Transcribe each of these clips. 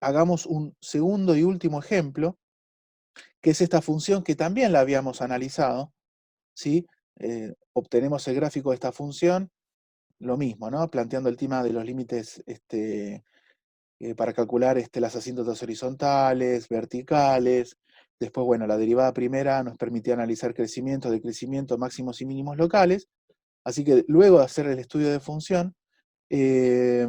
hagamos un segundo y último ejemplo, que es esta función que también la habíamos analizado, ¿sí? Obtenemos el gráfico de esta función, lo mismo, ¿no? Planteando el tema de los límites para calcular las asíntotas horizontales, verticales. Después, bueno, la derivada primera nos permitía analizar crecimiento, decrecimiento, máximos y mínimos locales. Así que luego de hacer el estudio de función, eh,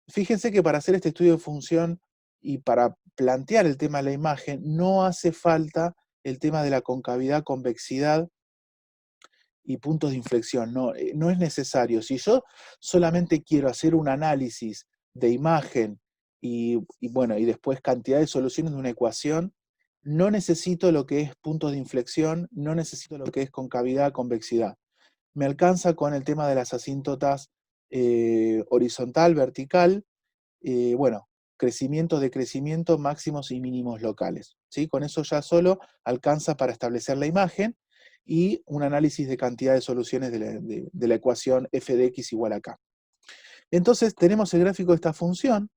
fíjense que para hacer este estudio de función y para plantear el tema de la imagen, no hace falta el tema de la concavidad, convexidad y puntos de inflexión. No, no es necesario. Si yo solamente quiero hacer un análisis de imagen bueno, y después cantidad de soluciones de una ecuación, no necesito lo que es puntos de inflexión, no necesito lo que es concavidad, convexidad. Me alcanza con el tema de las asíntotas horizontal, vertical, bueno, crecimiento, decrecimiento, máximos y mínimos locales. ¿Sí? Con eso ya solo alcanza para establecer la imagen y un análisis de cantidad de soluciones de la ecuación f de x igual a k. Entonces tenemos el gráfico de esta función.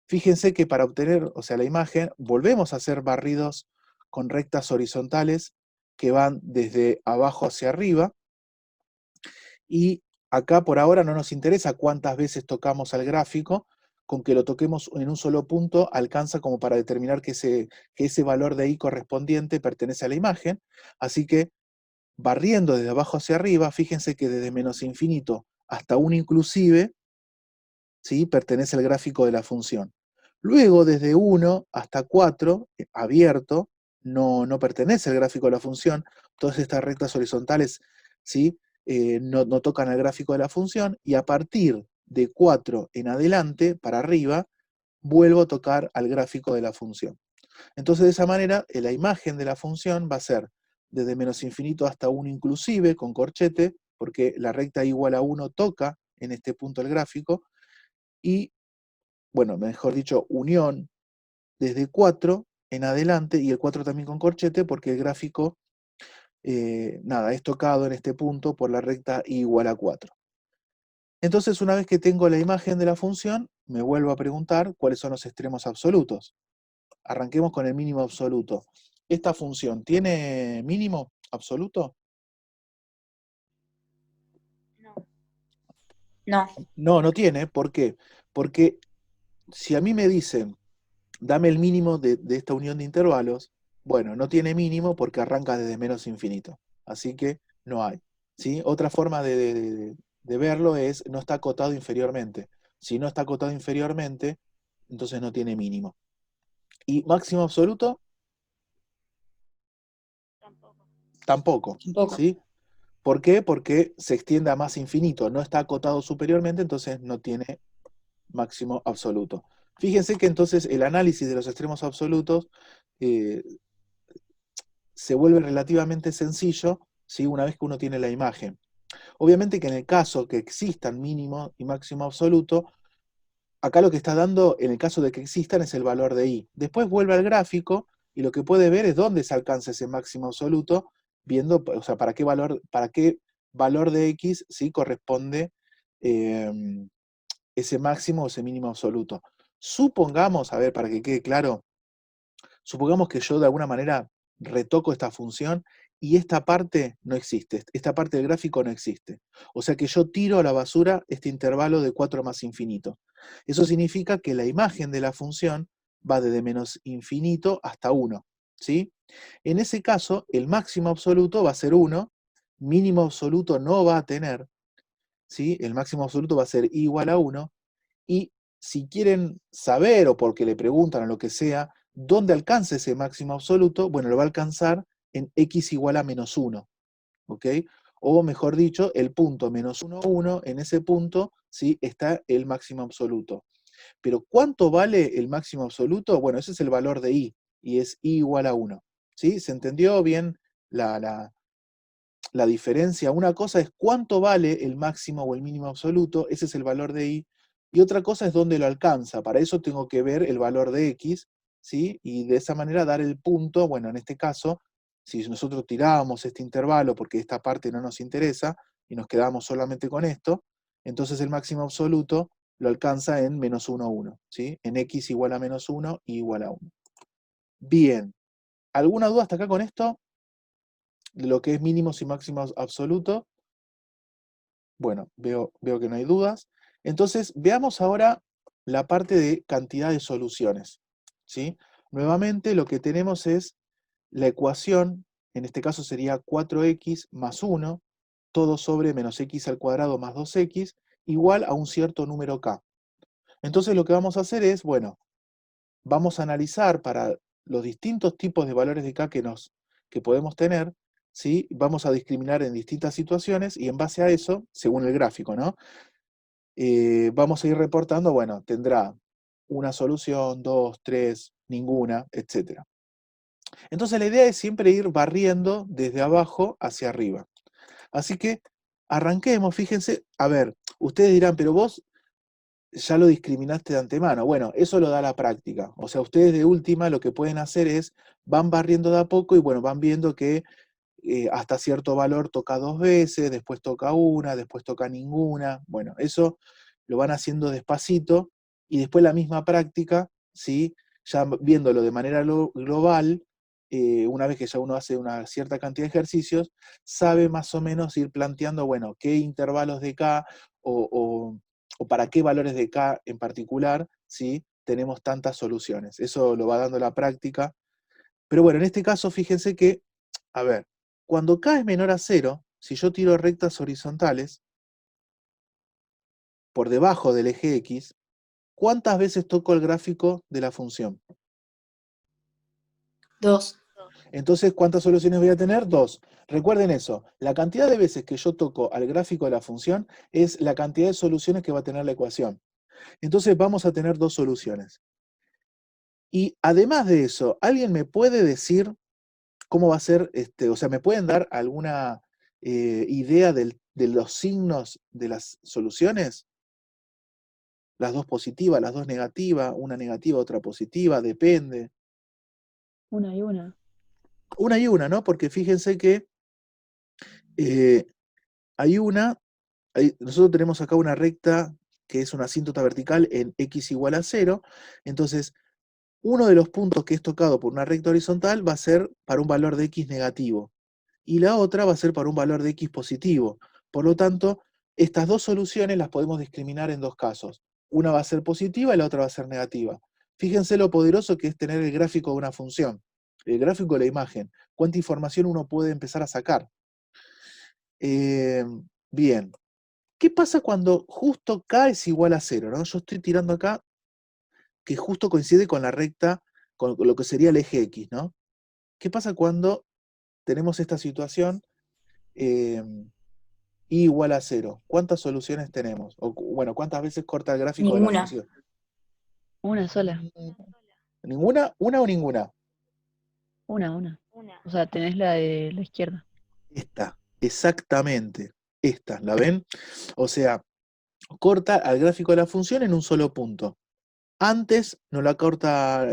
Fíjense que para obtener, o sea, la imagen, volvemos a hacer barridos con rectas horizontales que van desde abajo hacia arriba. Y acá por ahora no nos interesa cuántas veces tocamos al gráfico, con que lo toquemos en un solo punto alcanza como para determinar que ese valor de i correspondiente pertenece a la imagen. Así que barriendo desde abajo hacia arriba, fíjense que desde menos infinito hasta 1 inclusive, ¿sí? Pertenece al gráfico de la función. Luego desde 1 hasta 4, abierto, no pertenece al gráfico de la función. Todas estas rectas horizontales, ¿sí? No tocan el gráfico de la función, y a partir de 4 en adelante, para arriba, vuelvo a tocar al gráfico de la función. Entonces, de esa manera, la imagen de la función va a ser desde menos infinito hasta 1 inclusive, con corchete, porque la recta igual a 1 toca en este punto el gráfico, y, bueno, mejor dicho, unión desde 4 en adelante, y el 4 también con corchete, porque el gráfico, nada, es tocado en este punto por la recta i igual a 4. Entonces, una vez que tengo la imagen de la función, me vuelvo a preguntar cuáles son los extremos absolutos. Arranquemos con el mínimo absoluto. ¿Esta función tiene mínimo absoluto? No. No, no tiene. ¿Por qué? Porque si a mí me dicen, dame el mínimo de esta unión de intervalos, bueno, no tiene mínimo porque arranca desde menos infinito. Así que no hay. ¿Sí? Otra forma de verlo es, no está acotado inferiormente. Si no está acotado inferiormente, entonces no tiene mínimo. ¿Y máximo absoluto? Tampoco. Tampoco. ¿Sí? ¿Por qué? Porque se extiende a más infinito. No está acotado superiormente, entonces no tiene máximo absoluto. Fíjense que entonces el análisis de los extremos absolutos eh, se vuelve relativamente sencillo, ¿sí? Una vez que uno tiene la imagen. Obviamente que en el caso que existan mínimo y máximo absoluto, acá lo que está dando, en el caso de que existan, es el valor de i. Después vuelve al gráfico y lo que puede ver es dónde se alcanza ese máximo absoluto, viendo, o sea, para qué valor de x ¿sí? Corresponde eh, ese máximo o ese mínimo absoluto. Supongamos, a ver, para que quede claro, supongamos que yo de alguna manera retoco esta función y esta parte no existe, esta parte del gráfico no existe. O sea que yo tiro a la basura este intervalo de 4 más infinito. Eso significa que la imagen de la función va desde menos infinito hasta 1. ¿Sí? En ese caso, el máximo absoluto va a ser 1, mínimo absoluto no va a tener, ¿sí? El máximo absoluto va a ser igual a 1, y si quieren saber o porque le preguntan o lo que sea, dónde alcanza ese máximo absoluto, bueno, lo va a alcanzar en x igual a menos 1, ¿ok? O mejor dicho, el punto menos 1, 1, en ese punto, ¿sí? Está el máximo absoluto. Pero ¿cuánto vale el máximo absoluto? Bueno, ese es el valor de i, y es i igual a 1, ¿sí? ¿Se entendió bien la diferencia? Una cosa es cuánto vale el máximo o el mínimo absoluto, ese es el valor de i, y otra cosa es dónde lo alcanza. Para eso tengo que ver el valor de x, ¿sí? Y de esa manera dar el punto, bueno, en este caso, si nosotros tirábamos este intervalo porque esta parte no nos interesa y nos quedamos solamente con esto, entonces el máximo absoluto lo alcanza en menos 1, 1, ¿sí? En x igual a menos 1 y igual a 1. Bien. ¿Alguna duda hasta acá con esto? De lo que es mínimos y máximos absolutos. Bueno, veo que no hay dudas. Entonces, veamos ahora la parte de cantidad de soluciones, ¿sí? Nuevamente, lo que tenemos es la ecuación, en este caso sería 4x más 1, todo sobre menos x al cuadrado más 2x, igual a un cierto número k. Entonces, lo que vamos a hacer es, bueno, vamos a analizar para los distintos tipos de valores de k que podemos tener, ¿sí? Vamos a discriminar en distintas situaciones y en base a eso, según el gráfico, ¿no? Vamos a ir reportando, bueno, tendrá una solución, dos, tres, ninguna, etc. Entonces la idea es siempre ir barriendo desde abajo hacia arriba. Así que arranquemos, fíjense, a ver, ustedes dirán, pero vos ya lo discriminaste de antemano. Bueno, eso lo da la práctica. O sea, ustedes de última lo que pueden hacer es, van barriendo de a poco y bueno, van viendo que hasta cierto valor toca dos veces, después toca una, después toca ninguna. Bueno, eso lo van haciendo despacito y después la misma práctica, ¿sí? Ya viéndolo de manera global, una vez que ya uno hace una cierta cantidad de ejercicios, sabe más o menos ir planteando, bueno, qué intervalos de K o para qué valores de K en particular, ¿sí? Tenemos tantas soluciones. Eso lo va dando la práctica. Pero bueno, en este caso, fíjense que, a ver, cuando K es menor a 0, si yo tiro rectas horizontales por debajo del eje X, ¿cuántas veces toco el gráfico de la función? 2. Entonces, ¿cuántas soluciones voy a tener? 2. Recuerden eso, la cantidad de veces que yo toco al gráfico de la función es la cantidad de soluciones que va a tener la ecuación. Entonces vamos a tener 2 soluciones. Y además de eso, ¿alguien me puede decir cómo va a ser, o sea, me pueden dar alguna idea de los signos de las soluciones? Las dos positivas, las dos negativas, una negativa, otra positiva, depende. Una y una. Una y una, ¿no? Porque fíjense que eh, hay una, nosotros tenemos acá una recta que es una asíntota vertical en x igual a 0, entonces uno de los puntos que es tocado por una recta horizontal va a ser para un valor de x negativo, y la otra va a ser para un valor de x positivo. Por lo tanto, estas dos soluciones las podemos discriminar en dos casos. Una va a ser positiva y la otra va a ser negativa. Fíjense lo poderoso que es tener el gráfico de una función, el gráfico de la imagen. Cuánta información uno puede empezar a sacar. Eh, bien. ¿Qué pasa cuando justo k es igual a 0? ¿No? Yo estoy tirando acá que justo coincide con la recta, con lo que sería el eje X, ¿no? ¿Qué pasa cuando tenemos esta situación? I igual a 0. ¿Cuántas soluciones tenemos? O, bueno, ¿cuántas veces corta el gráfico de la Ninguna. función? Una sola. ¿Ninguna? ¿Una o ninguna? Una. O sea, tenés la de la izquierda. Esta, exactamente. Esta, ¿la ven? O sea, corta al gráfico de la función en un solo punto. Antes no la corta,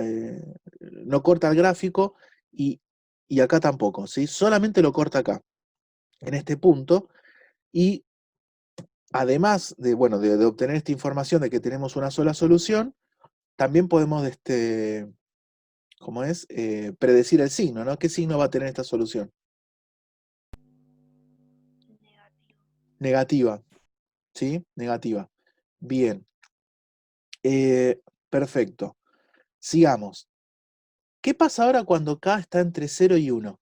no corta el gráfico y, y acá tampoco, ¿sí? Solamente lo corta acá, en este punto, y además de, bueno, de obtener esta información de que tenemos una sola solución, también podemos, ¿cómo es? Predecir el signo, ¿no? ¿Qué signo va a tener esta solución? Negativa, ¿sí? Negativa. Bien. Perfecto. Sigamos. ¿Qué pasa ahora cuando K está entre 0 y 1?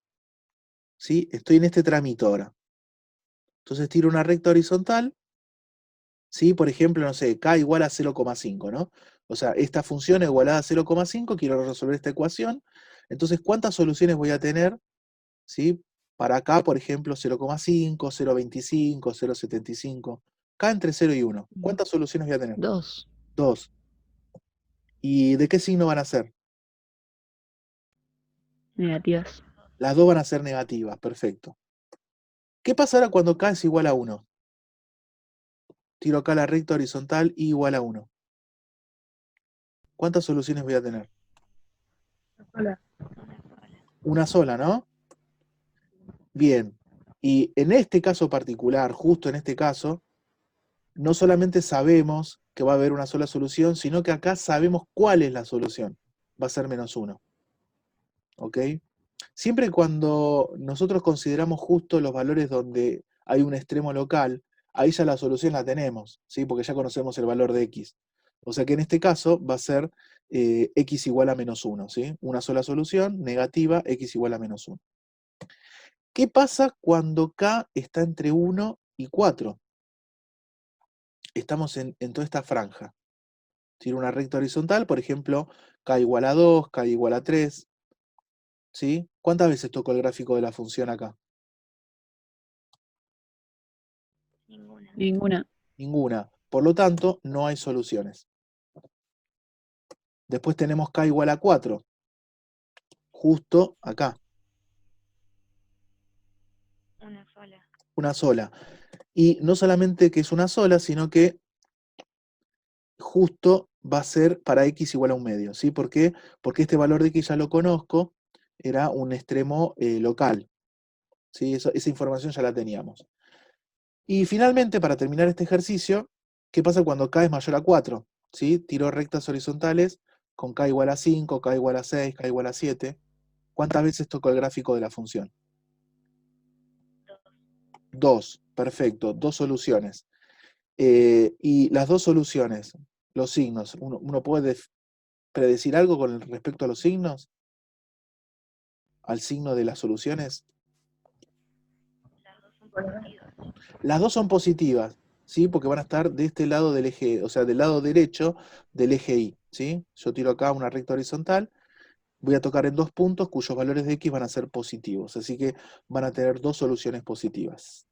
¿Sí? Estoy en este trámite ahora. Entonces tiro una recta horizontal, ¿sí? Por ejemplo, no sé, K igual a 0,5, ¿no? O sea, esta función es igualada a 0,5, quiero resolver esta ecuación. Entonces, ¿cuántas soluciones voy a tener? ¿Sí? Para K, por ejemplo, 0,5, 0,25, 0,75. K entre 0 y 1. ¿Cuántas soluciones voy a tener? 2. 2. ¿Y de qué signo van a ser? Negativas. Las dos van a ser negativas, perfecto. ¿Qué pasa ahora cuando K es igual a 1? Tiro acá la recta horizontal y igual a 1. ¿Cuántas soluciones voy a tener? Hola. Una sola, ¿no? Bien. Y en este caso particular, justo en este caso, no solamente sabemos que va a haber una sola solución, sino que acá sabemos cuál es la solución. Va a ser -1. ¿Ok? Siempre cuando nosotros consideramos justo los valores donde hay un extremo local, ahí ya la solución la tenemos, ¿sí? Porque ya conocemos el valor de x. O sea que en este caso va a ser x igual a -1, ¿sí? Una sola solución, negativa, x igual a -1. ¿Qué pasa cuando k está entre 1 y 4? Estamos en toda esta franja. Tiene una recta horizontal, por ejemplo, k igual a 2, k igual a 3, ¿sí? ¿Cuántas veces tocó el gráfico de la función acá? Ninguna. Ninguna. Por lo tanto, no hay soluciones. Después tenemos k igual a 4, justo acá. Una sola. Y no solamente que es una sola, sino que justo va a ser para x igual a 1/2, ¿sí? ¿Por qué? Porque este valor de x ya lo conozco, era un extremo local, ¿sí? Esa información ya la teníamos. Y finalmente, para terminar este ejercicio, ¿qué pasa cuando k es mayor a 4? ¿Sí? Tiro rectas horizontales con k igual a 5, k igual a 6, k igual a 7. ¿Cuántas veces toco el gráfico de la función? 2, perfecto, dos soluciones. Y las dos soluciones, los signos, ¿uno puede predecir algo con respecto a los signos? ¿Al signo de las soluciones? Las dos son positivas, ¿sí? Porque van a estar de este lado del eje, o sea, del lado derecho del eje Y, ¿sí? Yo tiro acá una recta horizontal, voy a tocar en dos puntos cuyos valores de x van a ser positivos, así que van a tener dos soluciones positivas.